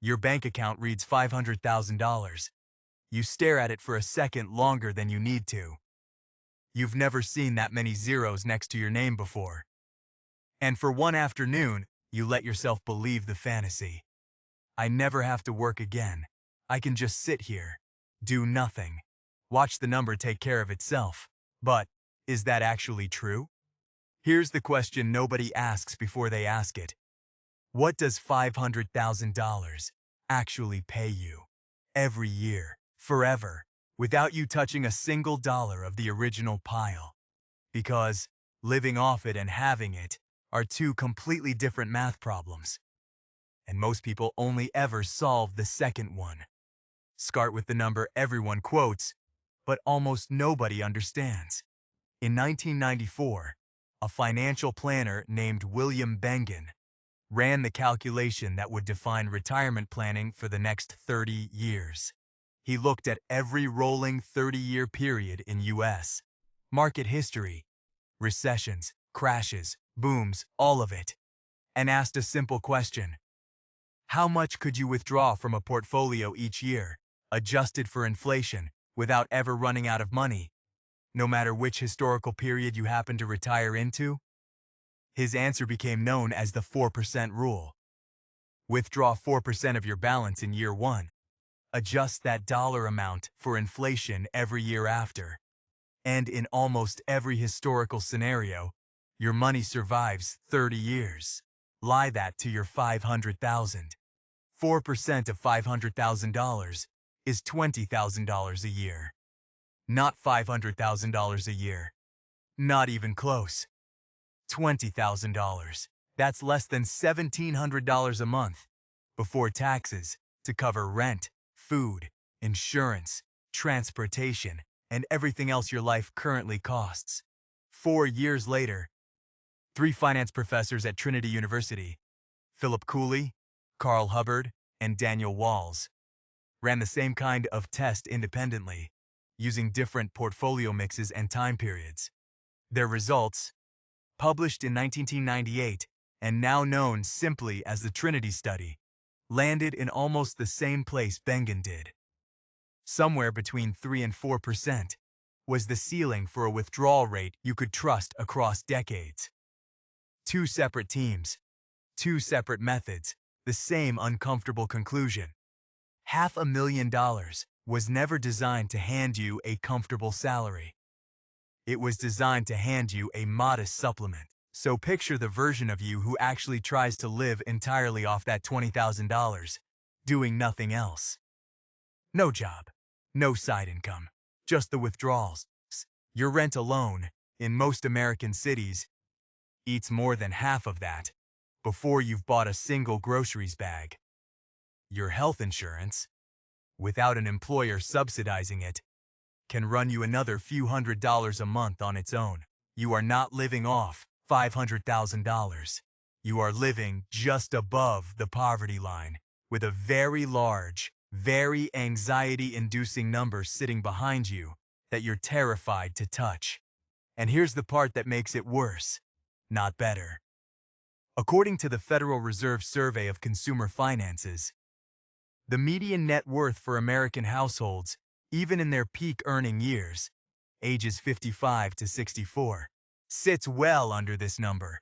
Your bank account reads $500,000. You stare at it for a second longer than you need to. You've never seen that many zeros next to your name before. And for one afternoon, you let yourself believe the fantasy. I never have to work again. I can just sit here, do nothing, watch the number take care of itself. But, is that actually true? Here's the question nobody asks before they ask it. What does $500,000 actually pay you? Every year, forever, without you touching a single dollar of the original pile. Because living off it and having it are two completely different math problems. And most people only ever solve the second one. Start with the number everyone quotes, but almost nobody understands. In 1994, a financial planner named William Bengen ran the calculation that would define retirement planning for the next 30 years. He looked at every rolling 30-year period in U.S. market history, recessions, crashes, booms, all of it, and asked a simple question. How much could you withdraw from a portfolio each year, adjusted for inflation, without ever running out of money, no matter which historical period you happen to retire into? His answer became known as the 4% rule. Withdraw 4% of your balance in year one. Adjust that dollar amount for inflation every year after. And in almost every historical scenario, your money survives 30 years. Lie that to your $500,000. 4% of $500,000 is $20,000 a year. Not $500,000 a year. Not even close. $20,000. That's less than $1,700 a month, before taxes, to cover rent, food, insurance, transportation, and everything else your life currently costs. 4 years later, 3 finance professors at Trinity University, Philip Cooley, Carl Hubbard, and Daniel Walls, ran the same kind of test independently, using different portfolio mixes and time periods. Their results, published in 1998 and now known simply as the Trinity Study, landed in almost the same place Bengen did. Somewhere between 3 and 4% was the ceiling for a withdrawal rate you could trust across decades. 2 separate teams, 2 separate methods, the same uncomfortable conclusion. $500,000 was never designed to hand you a comfortable salary. It was designed to hand you a modest supplement. So picture the version of you who actually tries to live entirely off that $20,000, doing nothing else. No job, no side income, just the withdrawals. Your rent alone, in most American cities, eats more than half of that before you've bought a single groceries bag. Your health insurance, without an employer subsidizing it, can run you another few $100s a month on its own. You are not living off $500,000. You are living just above the poverty line, with a very large, very anxiety-inducing number sitting behind you that you're terrified to touch. And here's the part that makes it worse, not better. According to the Federal Reserve Survey of Consumer Finances, the median net worth for American households, even in their peak earning years, ages 55 to 64, sits well under this number.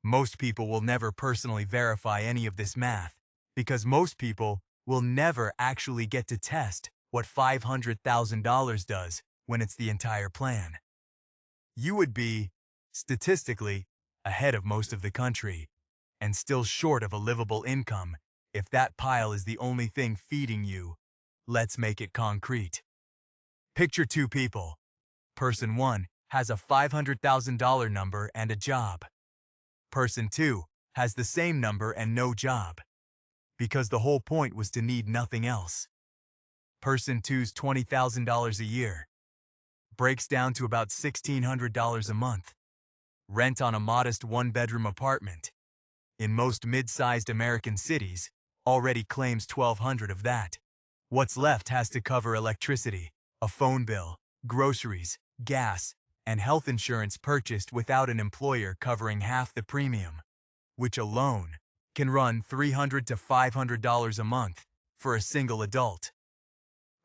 Most people will never personally verify any of this math, because most people will never actually get to test what $500,000 does when it's the entire plan. You would be, statistically, ahead of most of the country, and still short of a livable income if that pile is the only thing feeding you. Let's make it concrete. Picture 2 people. Person 1 has a $500,000 number and a job. Person 2 has the same number and no job, because the whole point was to need nothing else. Person 2's $20,000 a year breaks down to about $1,600 a month. Rent on a modest 1-bedroom apartment in most mid-sized American cities already claims $1,200 of that. What's left has to cover electricity, a phone bill, groceries, gas, and health insurance purchased without an employer covering half the premium, which alone can run $300 to $500 a month for a single adult.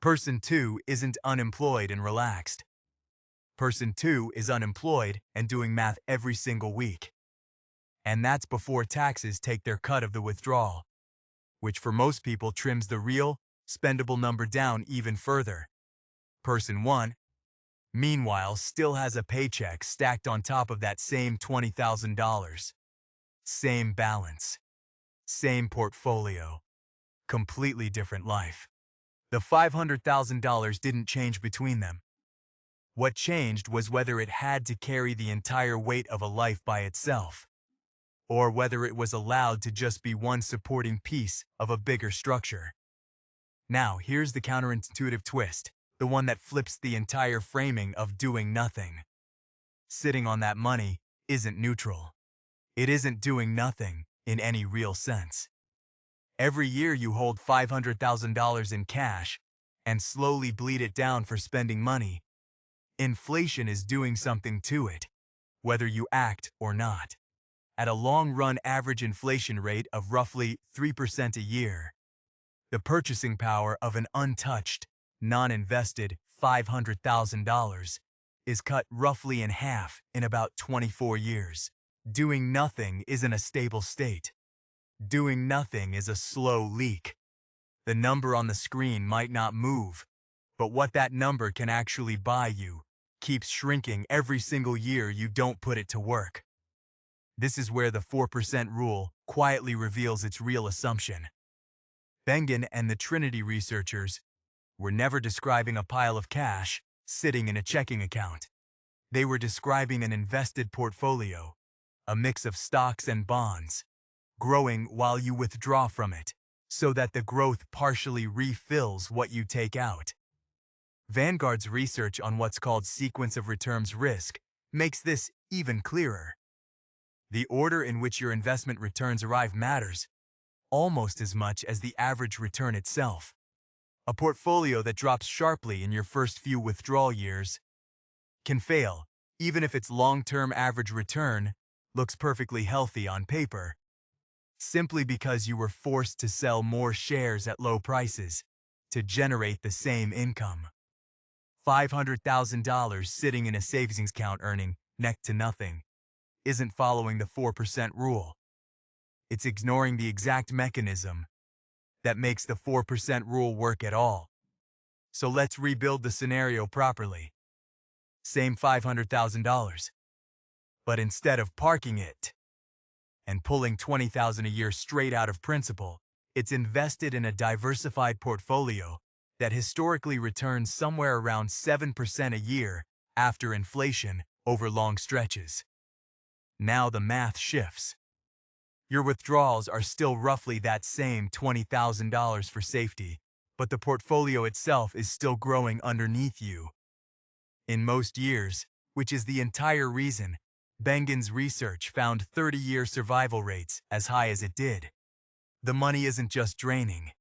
Person 2 isn't unemployed and relaxed. Person 2 is unemployed and doing math every single week. And that's before taxes take their cut of the withdrawal, which for most people trims the real, spendable number down even further. Person 1, meanwhile, still has a paycheck stacked on top of that same $20,000. Same balance. Same portfolio. Completely different life. The $500,000 didn't change between them. What changed was whether it had to carry the entire weight of a life by itself, or whether it was allowed to just be one supporting piece of a bigger structure. Now, here's the counterintuitive twist, the one that flips the entire framing of doing nothing. Sitting on that money isn't neutral. It isn't doing nothing in any real sense. Every year you hold $500,000 in cash and slowly bleed it down for spending money. Inflation is doing something to it, whether you act or not. At a long-run average inflation rate of roughly 3% a year, the purchasing power of an untouched, non-invested $500,000 is cut roughly in half in about 24 years. Doing nothing isn't a stable state. Doing nothing is a slow leak. The number on the screen might not move, but what that number can actually buy you keeps shrinking every single year you don't put it to work. This is where the 4% rule quietly reveals its real assumption. Bengen and the Trinity researchers were never describing a pile of cash sitting in a checking account. They were describing an invested portfolio, a mix of stocks and bonds, growing while you withdraw from it, so that the growth partially refills what you take out. Vanguard's research on what's called sequence of returns risk makes this even clearer. The order in which your investment returns arrive matters almost as much as the average return itself. A portfolio that drops sharply in your first few withdrawal years can fail, even if its long-term average return looks perfectly healthy on paper, simply because you were forced to sell more shares at low prices to generate the same income. $500,000 sitting in a savings account earning next to nothing isn't following the 4% rule. It's ignoring the exact mechanism that makes the 4% rule work at all. So let's rebuild the scenario properly. Same $500,000. But instead of parking it and pulling $20,000 a year straight out of principal, it's invested in a diversified portfolio that historically returns somewhere around 7% a year after inflation over long stretches. Now the math shifts. Your withdrawals are still roughly that same $20,000 for safety, but the portfolio itself is still growing underneath you. In most years, which is the entire reason Bengen's research found 30-year survival rates as high as it did. The money isn't just draining.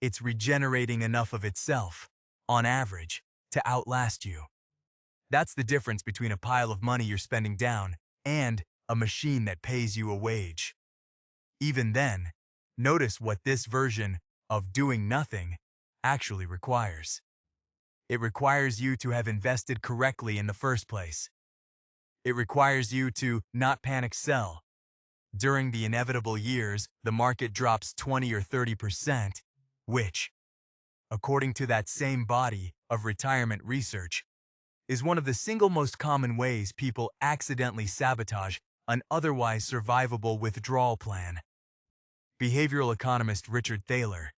It's regenerating enough of itself, on average, to outlast you. That's the difference between a pile of money you're spending down and a machine that pays you a wage. Even then, notice what this version of doing nothing actually requires. It requires you to have invested correctly in the first place. It requires you to not panic sell. During the inevitable years, the market drops 20 or 30%, which, according to that same body of retirement research, is one of the single most common ways people accidentally sabotage an otherwise survivable withdrawal plan. Behavioral economist Richard Thaler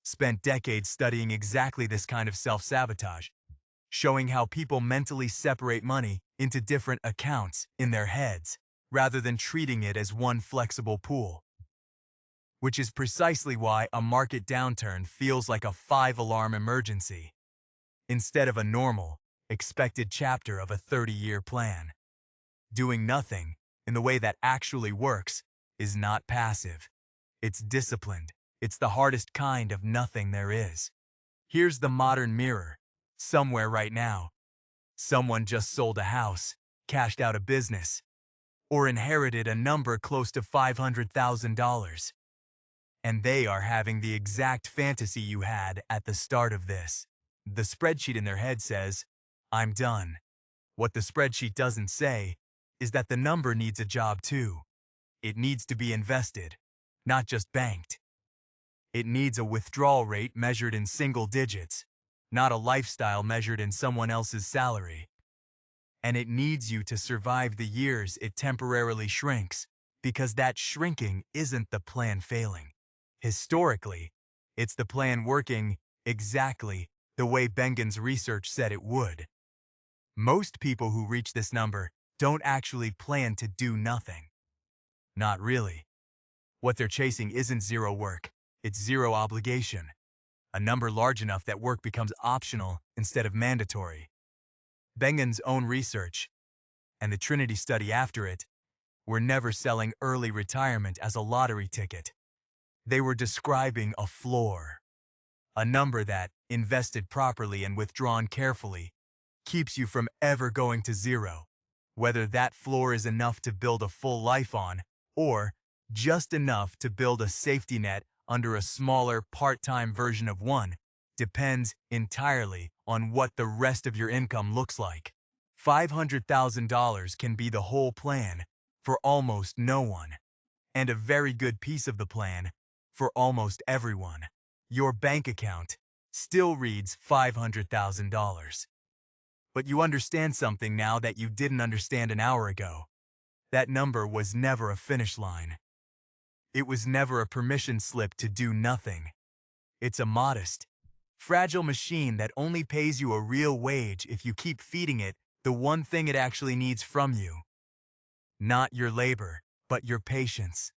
spent decades studying exactly this kind of self-sabotage, showing how people mentally separate money into different accounts in their heads rather than treating it as one flexible pool. Which is precisely why a market downturn feels like a 5-alarm emergency, instead of a normal, expected chapter of a 30-year plan. Doing nothing, in the way that actually works, is not passive. It's disciplined. It's the hardest kind of nothing there is. Here's the modern mirror. Somewhere right now, someone just sold a house, cashed out a business, or inherited a number close to $500,000. And they are having the exact fantasy you had at the start of this. The spreadsheet in their head says, I'm done. What the spreadsheet doesn't say is that the number needs a job too. It needs to be invested, not just banked. It needs a withdrawal rate measured in single digits, not a lifestyle measured in someone else's salary. And it needs you to survive the years it temporarily shrinks, because that shrinking isn't the plan failing. Historically, it's the plan working exactly the way Bengen's research said it would. Most people who reach this number don't actually plan to do nothing. Not really. What they're chasing isn't zero work, it's zero obligation. A number large enough that work becomes optional instead of mandatory. Bengen's own research, and the Trinity Study after it, were never selling early retirement as a lottery ticket. They were describing a floor. A number that, invested properly and withdrawn carefully, keeps you from ever going to zero. Whether that floor is enough to build a full life on, or just enough to build a safety net under a smaller part-time version of one, depends entirely on what the rest of your income looks like. $500,000 can be the whole plan for almost no one, and a very good piece of the plan for almost everyone. Your bank account still reads $500,000. But you understand something now that you didn't understand an hour ago. That number was never a finish line. It was never a permission slip to do nothing. It's a modest, fragile machine that only pays you a real wage if you keep feeding it the one thing it actually needs from you. Not your labor, but your patience.